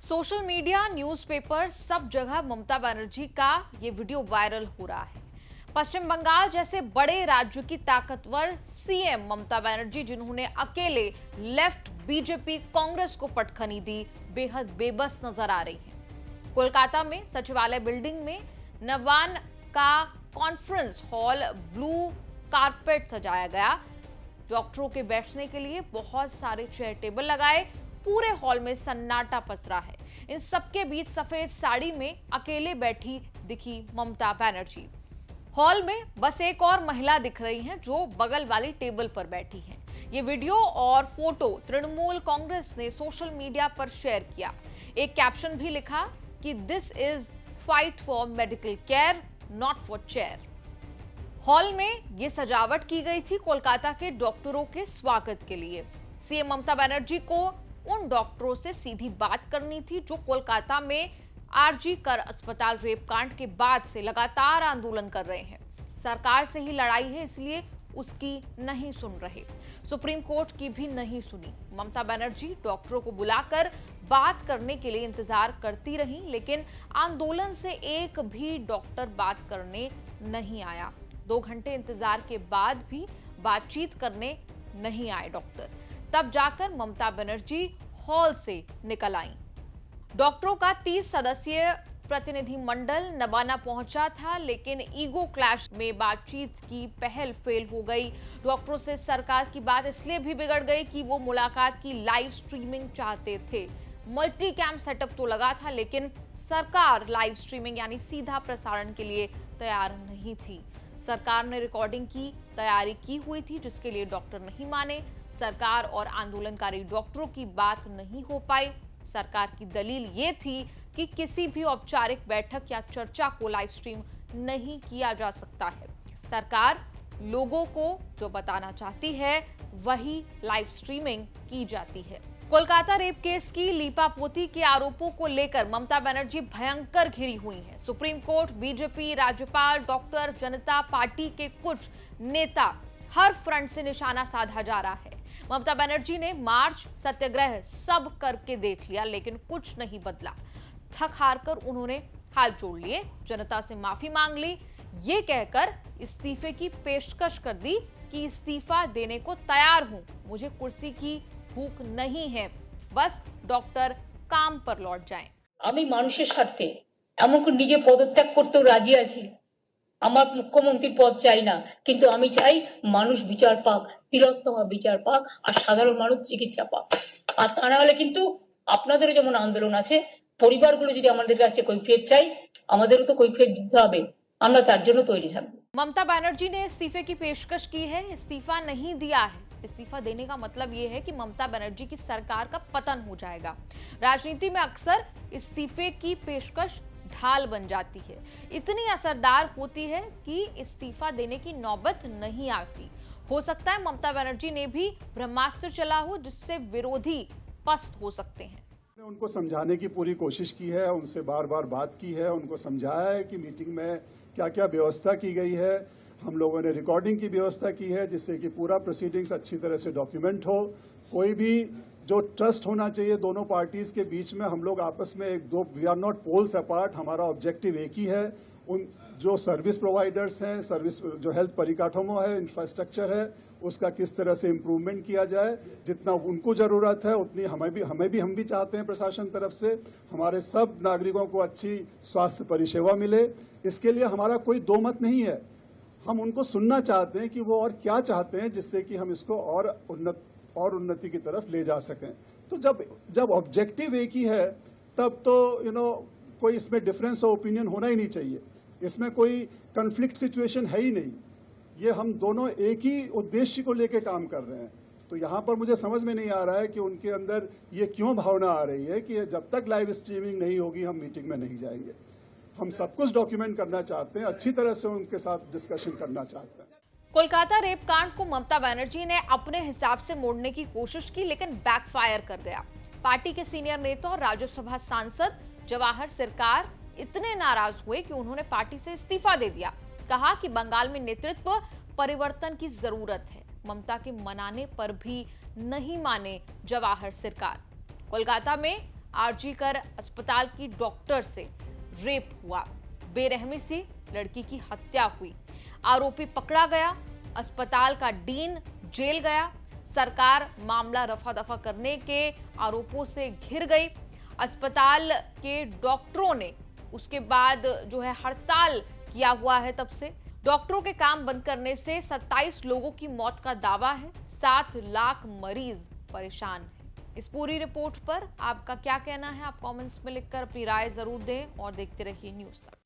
Social media, newspaper, सब जगह ममता बनर्जी का ये वीडियो वायरल हो रहा है। पश्चिम बंगाल जैसे बड़े राज्य की ताकतवर सीएम ममता बनर्जी, जिन्होंने अकेले लेफ्ट बीजेपी कांग्रेस को पटखनी दी, बेहद बेबस नजर आ रही हैं। कोलकाता में सचिवालय बिल्डिंग में नवान का कॉन्फ्रेंस हॉल ब्लू कारपेट सजाया गया। डॉक्टरों के बैठने के लिए बहुत सारे चेयर टेबल लगाए। पूरे हॉल में सन्नाटा पसरा है। इन सबके बीच सफेद साड़ी में अकेले बैठी दिखी ममता बनर्जी। हॉल में बस एक और महिला दिख रही हैं, जो बगल वाली टेबल पर बैठी हैं। ये वीडियो और फोटो तृणमूल कांग्रेस ने सोशल मीडिया पर शेयर किया। एक कैप्शन भी लिखा कि this is fight for medical care, not for chair. Hall में ये सजावट की गई थी कोलकाता के डॉक्टरों के स्वागत के लिए। सीएम ममता बनर्जी को उन डॉक्टरों से सीधी बात करनी थी जो कोलकाता में आरजी कर अस्पताल रेप कांड के बाद से लगातार आंदोलन कर रहे हैं। सरकार से ही लड़ाई है, इसलिए उसकी नहीं सुन रहे। सुप्रीम कोर्ट की भी नहीं सुनी। ममता बनर्जी डॉक्टरों को बुलाकर बात करने के लिए इंतजार करती रही, लेकिन आंदोलन से एक भी डॉक्टर बात करने नहीं आया। 2 घंटे इंतजार के बाद भी बातचीत करने नहीं आए डॉक्टर। तब जाकर ममता बनर्जी हॉल से निकल आई। डॉक्टरों का 30 सदस्यीय प्रतिनिधि मंडल नवाना पहुंचा था, लेकिन ईगो क्लैश में बातचीत की पहल फेल हो गई। डॉक्टरों से सरकार की बात इसलिए भी बिगड़ गई कि वो मुलाकात की लाइव स्ट्रीमिंग चाहते थे। मल्टी कैम सेटअप तो लगा था, लेकिन सरकार लाइव स्ट्रीमिंग यानी सीधा प्रसारण के लिए तैयार नहीं थी। सरकार ने रिकॉर्डिंग की तैयारी की हुई थी, जिसके लिए डॉक्टर नहीं माने। सरकार और आंदोलनकारी डॉक्टरों की बात नहीं हो पाई। सरकार की दलील ये थी कि किसी भी औपचारिक बैठक या चर्चा को लाइव स्ट्रीम नहीं किया जा सकता है। सरकार लोगों को जो बताना चाहती है वही लाइव स्ट्रीमिंग की जाती है। कोलकाता रेप केस की लीपापोती के आरोपों को लेकर ममता बनर्जी भयंकर घिरी हुई हैं। सुप्रीम कोर्ट, बीजेपी, राज्यपाल, डॉक्टर, जनता पार्टी के कुछ नेता, हर फ्रंट से निशाना साधा जा रहा है। ममता बनर्जी ने मार्च, सत्याग्रह सब करके देख लिया, लेकिन कुछ नहीं बदला। थक हार कर उन्होंने हाथ जोड़ लिए, जनता से माफी मांग ली, ये कहकर इस्तीफे की पेशकश कर दी कि इस्तीफा देने को तैयार हूं, मुझे कुर्सी की भूख नहीं है, बस डॉक्टर काम पर लौट जाएं। আমি মানুষের স্বার্থে এমনকি নিজে পদত্যাগ করতেও রাজি আছি। আমার মুখ্যমন্ত্রীর পদ চাই না, কিন্তু আমি চাই মানুষ বিচার পাক, তিলোত্তমা বিচার পাক, আর সাধারণ মানুষ চিকিৎসা পাক। আর তা না হলে কিন্তু আপনাদেরও যেমন আন্দোলন আছে, পরিবারগুলো যদি আমাদের কাছে কৈফিয়ত চাই, আমাদেরও তো কৈফিয়ত দিতে হবে। আমরা তার জন্য তৈরি থাকবো। ममता बनर्जी ने इस्तीफे की पेशकश की है, इस्तीफा नहीं दिया है। इस्तीफा देने का मतलब यह है कि ममता बनर्जी की सरकार का पतन हो जाएगा। राजनीति में अक्सर इस्तीफे की पेशकश ढाल बन जाती है, इतनी असरदार होती है कि इस्तीफा देने की नौबत नहीं आती। हो सकता है ममता बनर्जी ने भी ब्रह्मास्त्र चला हो, जिससे विरोधी पस्त हो सकते हैं। उनको समझाने की पूरी कोशिश की है, उनसे बार बार बात की है, उनको समझाया है कि मीटिंग में क्या क्या व्यवस्था की गई है। हम लोगों ने रिकॉर्डिंग की व्यवस्था की है, जिससे कि पूरा प्रोसीडिंग्स अच्छी तरह से डॉक्यूमेंट हो। कोई भी जो ट्रस्ट होना चाहिए दोनों पार्टीज के बीच में, हम लोग आपस में we are not poles apart, हमारा ऑब्जेक्टिव एक ही है। उन जो सर्विस प्रोवाइडर्स हैं, सर्विस जो हेल्थ परिकाठोमो है, इंफ्रास्ट्रक्चर है, उसका किस तरह से इम्प्रूवमेंट किया जाए। जितना उनको जरूरत है उतनी हम भी चाहते हैं प्रशासन तरफ से हमारे सब नागरिकों को अच्छी स्वास्थ्य परिसेवा मिले। इसके लिए हमारा कोई दो मत नहीं है। हम उनको सुनना चाहते हैं कि वो और क्या चाहते हैं, जिससे कि हम इसको और उन्नति की तरफ ले जा सकें। तो जब ऑब्जेक्टिव एक ही है, तब तो कोई इसमें डिफरेंस ऑफ ओपिनियन होना ही नहीं चाहिए। इसमें कोई कन्फ्लिक्ट सिचुएशन है ही नहीं। ये हम दोनों एक ही उद्देश्य को लेकर काम कर रहे हैं। तो यहाँ पर मुझे समझ में नहीं आ रहा है कि उनके अंदर ये क्यों भावना आ रही है कि जब तक लाइव स्ट्रीमिंग नहीं होगी हम मीटिंग में नहीं जाएंगे। हम सब कुछ डॉक्यूमेंट करना चाहते हैं, अच्छी तरह से उनके साथ डिस्कशन करना चाहते हैं। कोलकाता रेप कांड को ममता बनर्जी ने अपने हिसाब से मोड़ने की कोशिश की, लेकिन बैकफायर कर गया। पार्टी के सीनियर नेता और राज्यसभा सांसद जवाहर सरकार इतने नाराज हुए कि उन्होंने पार्टी से इस्तीफा दे दिया। कहा कि बंगाल में नेतृत्व परिवर्तन की जरूरत है। ममता के मनाने पर भी नहीं माने जवाहर सरकार। कोलकाता में आरजीकर अस्पताल की डॉक्टर से रेप हुआ, बेरहमी से लड़की की हत्या हुई, आरोपी पकड़ा गया, अस्पताल का डीन जेल गया, सरकार मामला रफा दफा करने के आरोपों से घिर गई। अस्पताल के डॉक्टरों ने उसके बाद जो है हड़ताल किया हुआ है। तब से डॉक्टरों के काम बंद करने से 27 लोगों की मौत का दावा है, 7 लाख मरीज परेशान हैं। इस पूरी रिपोर्ट पर आपका क्या कहना है? आप कमेंट्स में लिखकर अपनी राय जरूर दें और देखते रहिए न्यूज़ तक।